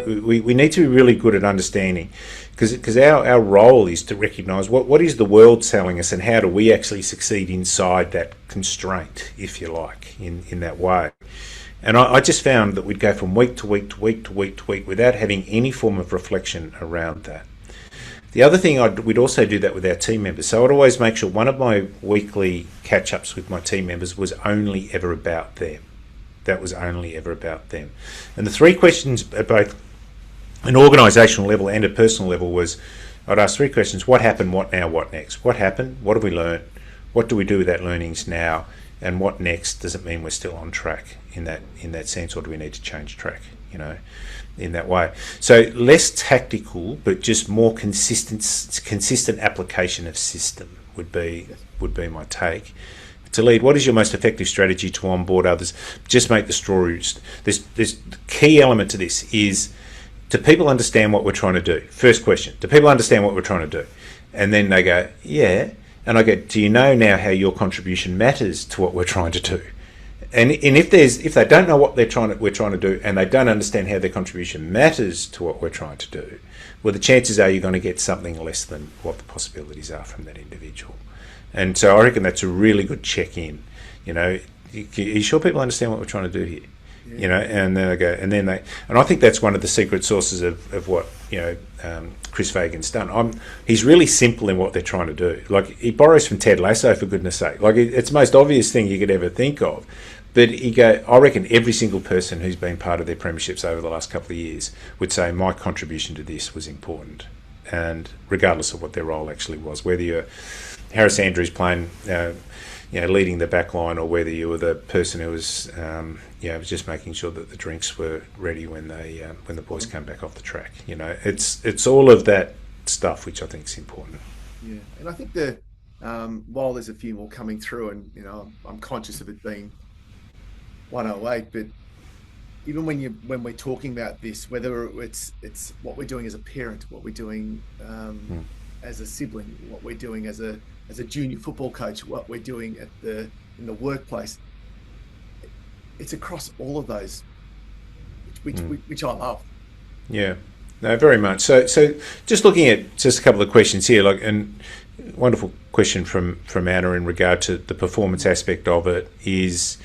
we need to be really good at understanding, because our role is to recognise what is the world telling us and how do we actually succeed inside that constraint, if you like, in that way. And I just found that we'd go from week to week to week to week to week without having any form of reflection around that. The other thing, we'd also do that with our team members. So I'd always make sure one of my weekly catch-ups with my team members was only ever about them. That was only ever about them. And the three questions at both an organisational level and a personal level was, I'd ask three questions: what happened, what now, what next? What happened? What have we learned? What do we do with that learnings now? And what next? Does it mean we're still on track in that sense, or do we need to change track, in that way? So less tactical, but just more consistent application of system would be my take. To lead, what is your most effective strategy to onboard others? Just make the stories. This key element to this is, do people understand what we're trying to do? First question, do people understand what we're trying to do? And then they go, yeah. And I go, do you know now how your contribution matters to what we're trying to do? And if they don't know what we're trying to do, and they don't understand how their contribution matters to what we're trying to do, well, the chances are you're going to get something less than what the possibilities are from that individual. And so I reckon that's a really good check-in. Are you sure people understand what we're trying to do here? Yeah. And then they go, and I think that's one of the secret sources of what Chris Fagan's done. He's really simple in what they're trying to do. Like, he borrows from Ted Lasso, for goodness sake. Like, it's the most obvious thing you could ever think of. But I reckon every single person who's been part of their premierships over the last couple of years would say my contribution to this was important, and regardless of what their role actually was, whether you're Harris Andrews playing, leading the back line, or whether you were the person who was, was just making sure that the drinks were ready when the boys came back off the track. It's all of that stuff which I think is important. Yeah, and I think while there's a few more coming through, and I'm conscious of it being 108, but even when we're talking about this, whether it's what we're doing as a parent, what we're doing as a sibling, what we're doing as a junior football coach, what we're doing in the workplace, it's across all of those, which I love. Yeah, no, very much. So just looking at just a couple of questions here, and wonderful question from Anna in regard to the performance aspect of it is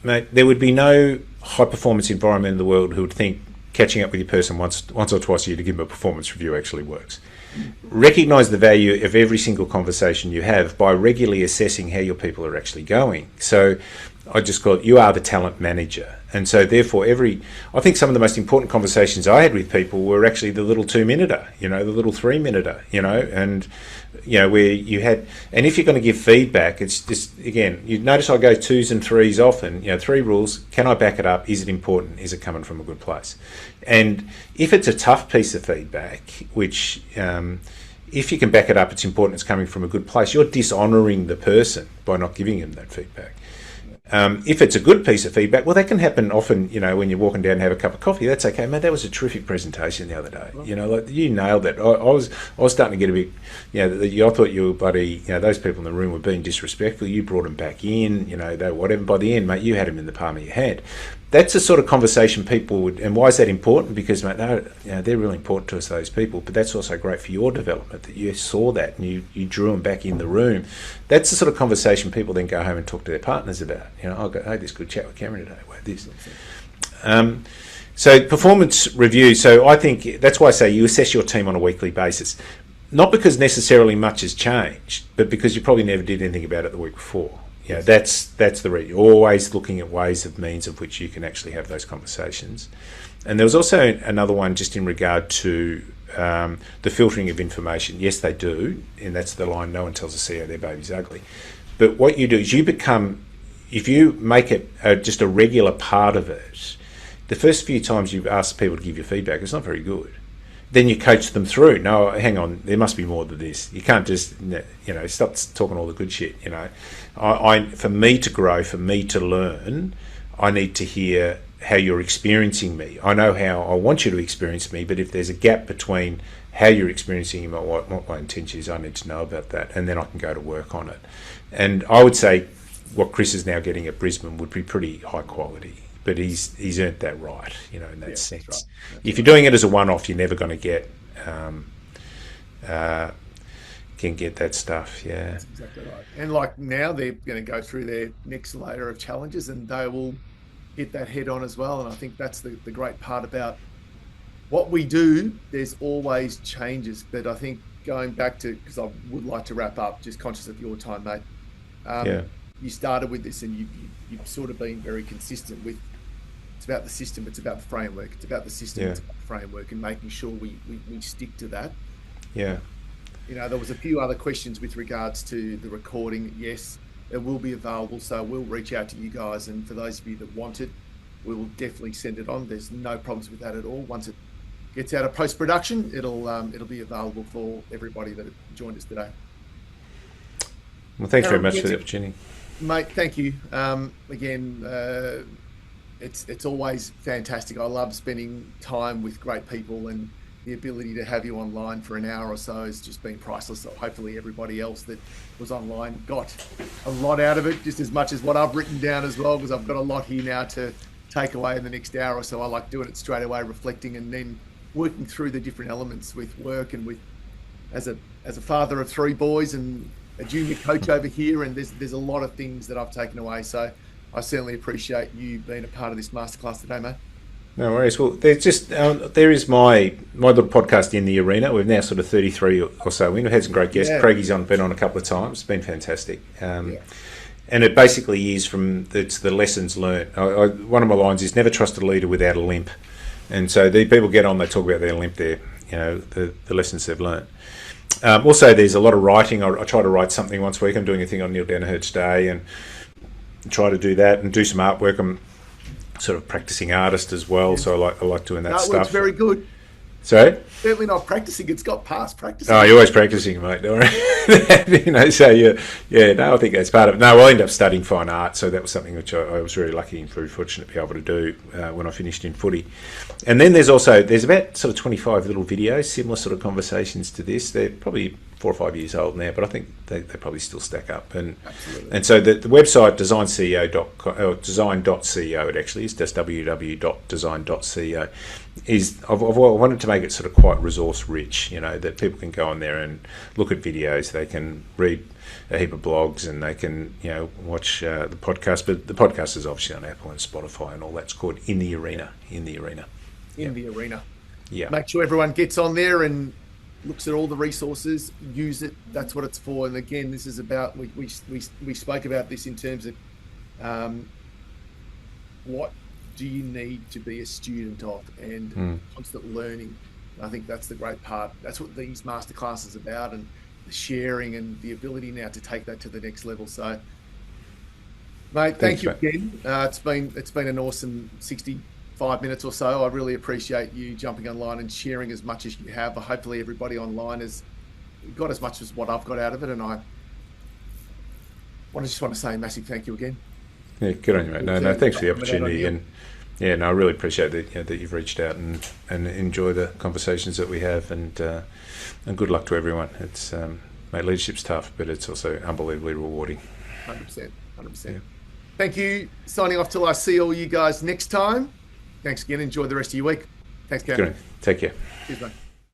mate, there would be no high performance environment in the world who would think catching up with your person once or twice a year to give them a performance review actually works. Recognise the value of every single conversation you have by regularly assessing how your people are actually going. So I just call it, you are the talent manager. And so therefore I think some of the most important conversations I had with people were actually the little 2-minuter, the little 3-minuter, and where you had, and if you're going to give feedback, it's just, again, you notice I go 2s and 3s often, 3 rules: can I back it up? Is it important? Is it coming from a good place? And if it's a tough piece of feedback, which if you can back it up, it's important, it's coming from a good place, you're dishonouring the person by not giving them that feedback. If it's a good piece of feedback, well, that can happen often, when you're walking down and have a cup of coffee. That's okay, mate. That was a terrific presentation the other day. You nailed it. I was starting to get a bit, I thought you were bloody, those people in the room were being disrespectful. You brought them back in, they whatever. By the end, mate, you had them in the palm of your hand. That's the sort of conversation people would, and why is that important? Because, mate, they're really important to us, those people, but that's also great for your development, that you saw that and you drew them back in the room. That's the sort of conversation people then go home and talk to their partners about. I'll go, hey, this good chat with Cameron today, about this. So performance review, so I think that's why I say you assess your team on a weekly basis. Not because necessarily much has changed, but because you probably never did anything about it the week before. That's the reason. You're always looking at ways of means of which you can actually have those conversations. And there was also another one just in regard to the filtering of information. Yes, they do, and that's the line, no one tells a CEO their baby's ugly. But what you do is if you make it just a regular part of it, the first few times you've asked people to give you feedback, it's not very good. Then you coach them through. No, hang on, there must be more to this. You can't just, stop talking all the good shit. For me to grow, for me to learn, I need to hear how you're experiencing me. I know how I want you to experience me, but if there's a gap between how you're experiencing me and what my intention is, I need to know about that, and then I can go to work on it. And I would say what Chris is now getting at Brisbane would be pretty high quality but he's earned that right, in that sense. That's right. If you're doing it as a one-off, you're never going to can get that stuff. Yeah, that's exactly right. And like now, they're going to go through their next layer of challenges, and they will hit that head on as well. And I think that's the great part about what we do. There's always changes, but I think going back to, because I would like to wrap up, just conscious of your time, mate. You started with this, and you've sort of been very consistent with, it's about the system, it's about the framework, it's about the system, it's about the framework, and making sure we stick to that. Yeah. There was a few other questions with regards to the recording. Yes, it will be available, so we'll reach out to you guys, and for those of you that want it, we will definitely send it on. There's no problems with that at all. Once it gets out of post-production, it'll be available for everybody that joined us today. Well, thanks very much for the opportunity, mate. Thank you again. It's always fantastic. I love spending time with great people, and the ability to have you online for an hour or so has just been priceless. So hopefully everybody else that was online got a lot out of it, just as much as what I've written down as well, because I've got a lot here now to take away in the next hour or so. I like doing it straight away, reflecting, and then working through the different elements with work, and with as a father of 3 boys and a junior coach over here, and there's a lot of things that I've taken away. So I certainly appreciate you being a part of this masterclass today, mate. No worries. Well, there's just there is my little podcast in the arena. We've now sort of 33 or so. We've had some great guests. Craigie's been on a couple of times. It's been fantastic. And it basically is it's the lessons learned. One of my lines is never trust a leader without a limp. And so the people get on, they talk about their limp there, the lessons they've learned. Also, there's a lot of writing. I try to write something once a week. I'm doing a thing on Neil Danaher's Day and try to do that and do some artwork. I'm sort of practicing artist as well, so I like doing that stuff. Artwork's very good. Sorry? Certainly not practicing. It's got past practicing. Oh, you're always practicing, mate. Don't worry. So I think that's part of it. No, I ended up studying fine art, so that was something which I was very lucky and very fortunate to be able to do when I finished in footy. And then there's about sort of 25 little videos, similar sort of conversations to this. They're probably 4 or 5 years old now, but I think they probably still stack up. And so the website design.co, it actually is just www.design.co, I wanted to make it sort of quite resource rich, that people can go on there and look at videos, they can read a heap of blogs, and they can watch the podcast. But the podcast is obviously on Apple and Spotify and all. That's called In the Arena. The Arena. Yeah. Make sure everyone gets on there and looks at all the resources, use it. That's what it's for. And again, this is about, we spoke about this in terms of what do you need to be a student of, and constant learning. I think that's the great part. That's what these masterclasses are about, and the sharing and the ability now to take that to the next level. So, mate, thank you again. It's been an awesome 65 minutes or so. I really appreciate you jumping online and sharing as much as you have. Hopefully everybody online has got as much as what I've got out of it, and I just want to say a massive thank you again. Yeah, good on you, mate. No, thanks for the opportunity, and I really appreciate that you've reached out and enjoy the conversations that we have, and good luck to everyone. It's mate, leadership's tough, but it's also unbelievably rewarding. 100%. Yeah. Thank you. Signing off till I see all you guys next time. Thanks again. Enjoy the rest of your week. Thanks, Kevin. Take care. Cheers, mate.